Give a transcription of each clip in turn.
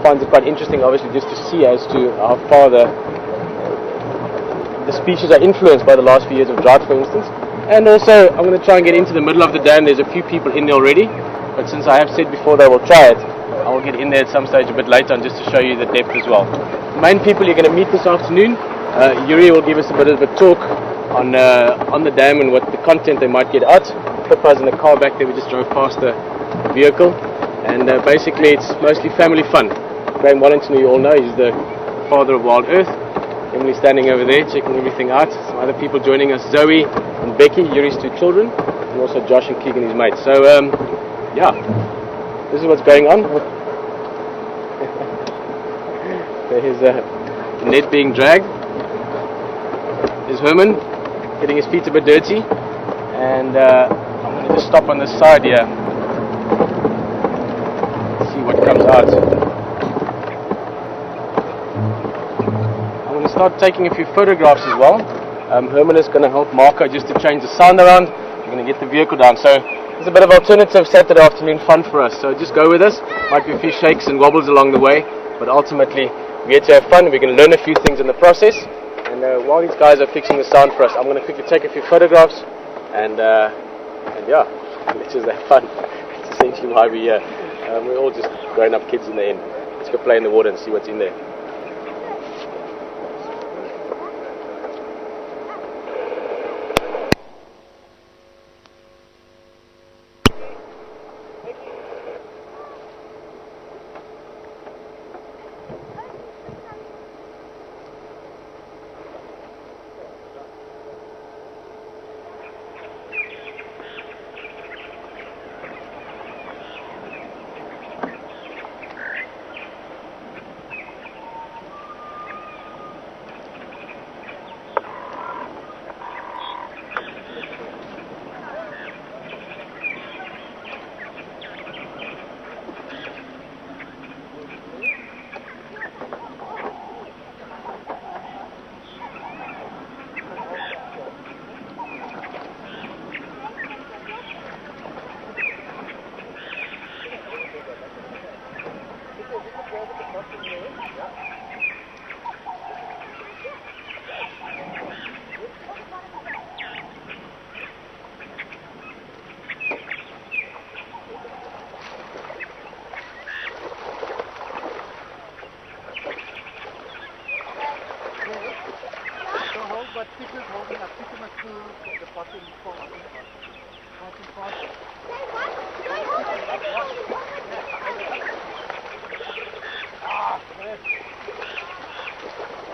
finds it quite interesting, obviously, just to see as to how far the species are influenced by the last few years of drought, for instance. And also, I'm going to try and get into the middle of the dam. There's a few people in there already, but since I have said before they will try it, I will get in there at some stage a bit later on just to show you the depth as well. The main people you're going to meet this afternoon, Yuri will give us a bit of a talk on the dam and what the content they might get out. Pippa's in the car back there, we just drove past the vehicle, and basically it's mostly family fun. Graham Wallington, who you all know, he's the father of WildEarth. Emily's standing over there checking everything out. Some other people joining us, Zoe and Becky, Yuri's two children, and also Josh and Keegan, his mates. So yeah, this is what's going on. There's the net being dragged. There's Herman getting his feet a bit dirty, and I'm going to just stop on this side here, see what comes out. I'm going to start taking a few photographs as well. Herman is going to help Marco just to change the sound around. We're going to get the vehicle down. So it's a bit of alternative Saturday afternoon fun for us. So just go with us. Might be a few shakes and wobbles along the way, but ultimately we get to have fun. We're going to learn a few things in the process. And while these guys are fixing the sound for us, I'm going to quickly take a few photographs, and yeah, let's just have fun. That's essentially why we're here. We're all just grown-up kids in the end. Let's go play in the water and see what's in there. But stickers holding up, stick them to the bottom part. Ah, yes.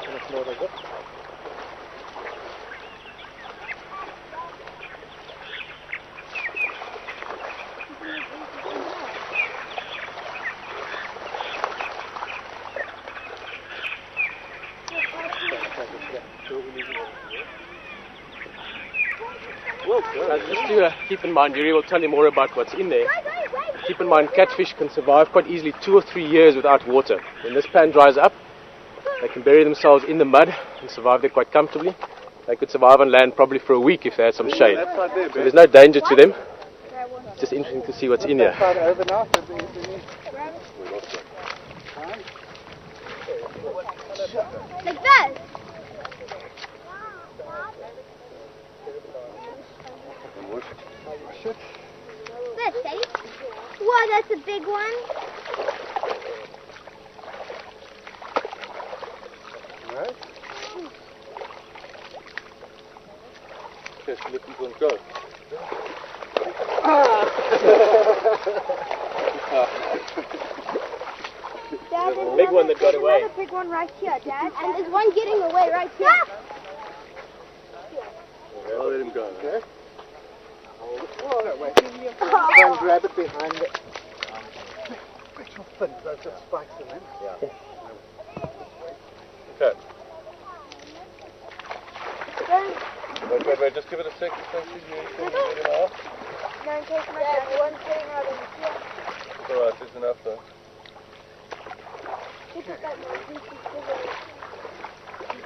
That's more like it. Just to keep in mind, Yuri will tell you more about what's in there. Keep in mind, catfish can survive quite easily 2 or 3 years without water. When this pan dries up, they can bury themselves in the mud and survive there quite comfortably. They could survive on land probably for a week if they had some shade. So there's no danger to them. It's just interesting to see what's in here. Like that. This, Daddy. Wow, that's a big one. Right. Just let these ones go. Dad, there's a big one that got away. There's another big one right here, Dad. And there's one getting away right here. I'll let him go. Okay. Oh, wait. Try and grab it behind the special fins. Those got spikes in them. Yeah. Okay. Wait, just give it a second. No, in case my dad one's getting out of here. It's alright, there's enough though. Okay,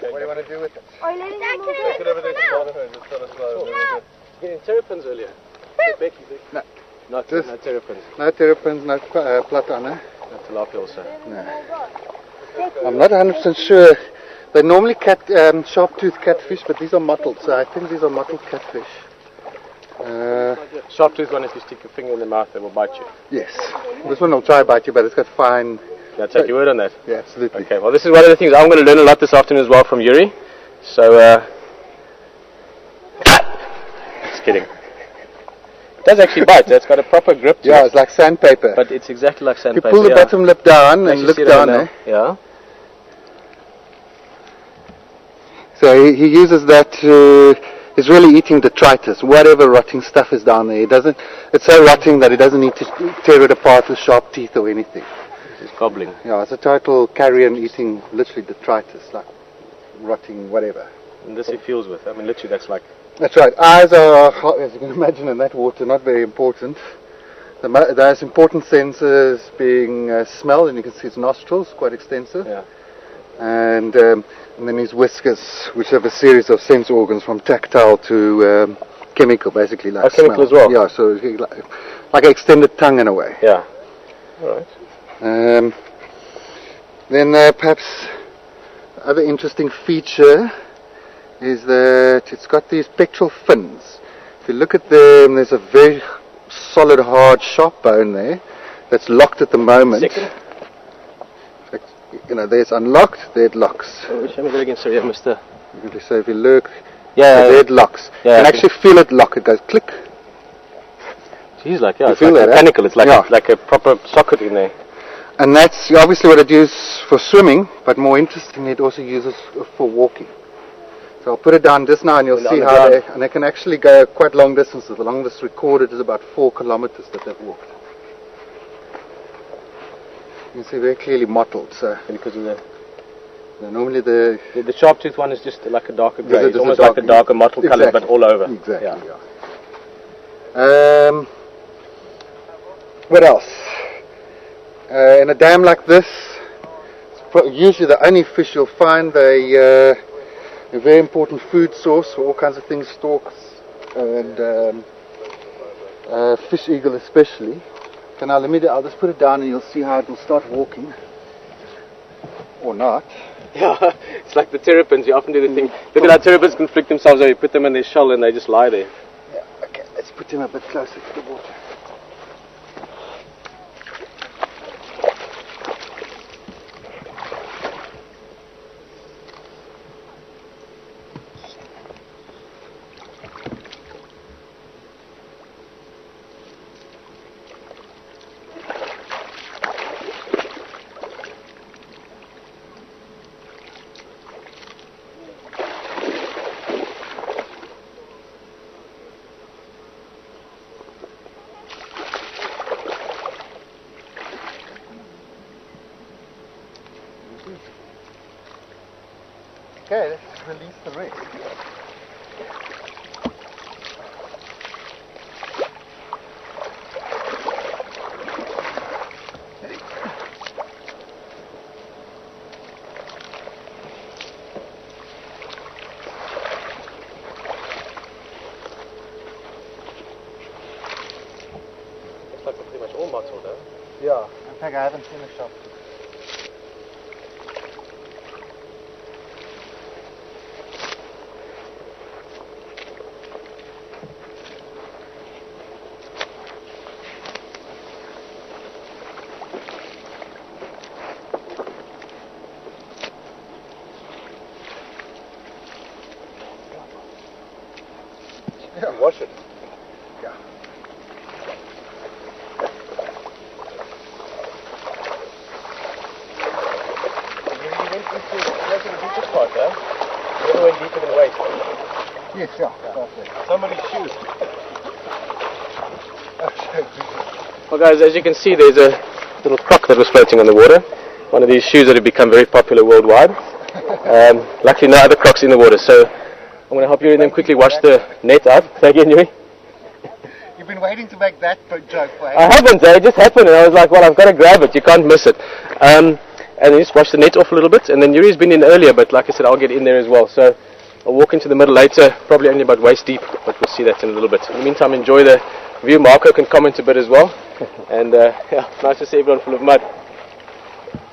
what do you want to do with it? Are you letting him move it? Take it over there to Monica and just tell us about it. Getting terrapins earlier. Becky. No. No terrapins. No terrapins, no platana. No tilapia also. No. I'm not 100% sure. They normally sharp-toothed catfish, but these are mottled, so I think these are mottled catfish. Sharp-toothed one, if you stick your finger in the mouth, they will bite you. Yes. This one will try to bite you, but it's got fine... Can I take your word on that? Yeah, absolutely. Okay, well this is one of the things I'm going to learn a lot this afternoon as well from Yuri. So, just kidding. It does actually bite, it's got a proper grip to it. It's like sandpaper. But it's exactly like sandpaper. You pull the bottom lip down and look down there. Yeah. So he uses that to... He's really eating detritus, whatever rotting stuff is down there. It's so rotting that he doesn't need to tear it apart with sharp teeth or anything. It's gobbling. Yeah, it's a total carrion eating literally detritus, like rotting whatever. And this he feels with. I mean, literally that's like... That's right. Eyes are, as you can imagine, in that water, not very important. The most important sensors being smell, and you can see his nostrils, quite extensive. Yeah. And then his whiskers, which have a series of sense organs from tactile to chemical, basically, like chemical smell. as well? Yeah, so like an extended tongue in a way. Yeah. Alright. Then perhaps other interesting feature is that it's got these pectoral fins. If you look at them, there's a very solid, hard, sharp bone there that's locked at the moment. Second. You know, there's unlocked, there it locks. Oh, show me that again, sorry, I missed the... So if you look, there it locks. Yeah, you can actually feel it lock, it goes click. Geez, like, yeah, you it's like mechanical, it's like a proper socket in there. And that's obviously what it uses for swimming, but more interestingly, it also uses for walking. So I'll put it down just now and you'll see how they can actually go quite long distances. The longest recorded is about 4 kilometers that they've walked. You can see very clearly mottled. So because of the normally the sharp-toothed one is just like a darker grey. It's almost like a darker mottled colour, but all over. Exactly. Yeah. What else? In a dam like this, it's usually the only fish you'll find. A very important food source for all kinds of things, storks and fish eagle especially. So now I'll just put it down and you'll see how it will start walking. Or not. Yeah, it's like the terrapins, you often do the thing. Look at how terrapins can flick themselves over, you put them in their shell and they just lie there. Yeah, okay, let's put him a bit closer to the water. Okay, let's release the rest. Looks like pretty much all mottled, though. Yeah, in fact I haven't seen a shop. Yeah, wash it. Yeah. You went into the deepest part, huh? You never went deeper than the waist. Yes, yeah. Somebody's shoes. Well guys, as you can see, there's a little croc that was floating on the water. One of these shoes that have become very popular worldwide. Luckily no other crocs in the water, so I'm going to help you and then quickly wash the net out. Say again, Yuri? You've been waiting to make that joke for I haven't, it just happened and I was like, well, I've got to grab it, you can't miss it. And then just wash the net off a little bit, and then Yuri's been in earlier, but like I said, I'll get in there as well. So I'll walk into the middle later, probably only about waist deep, but we'll see that in a little bit. In the meantime, enjoy the view. Marco can comment a bit as well. And yeah, nice to see everyone full of mud.